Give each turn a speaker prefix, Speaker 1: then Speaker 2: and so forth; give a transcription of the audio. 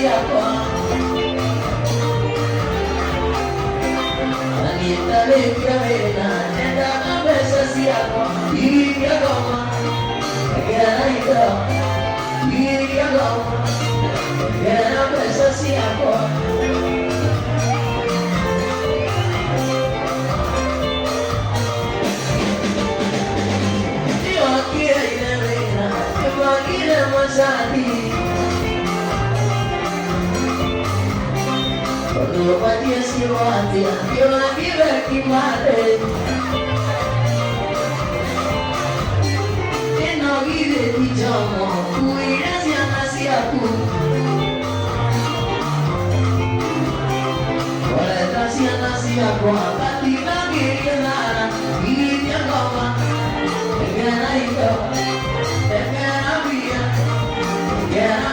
Speaker 1: siapa Anita le chiavena Nenda cabeza siapa Iria goma Era ito Iria goma Era cabeza siapa Io quiero ir a reina Imagina más a ti Perlu pati siwati Io la vive chi mare E no vive di giorno Cui rasiana sia tu Vuole rasiana sia qua Pati lagi kenara Ini dia goma Tegana ito Tegana via Tegana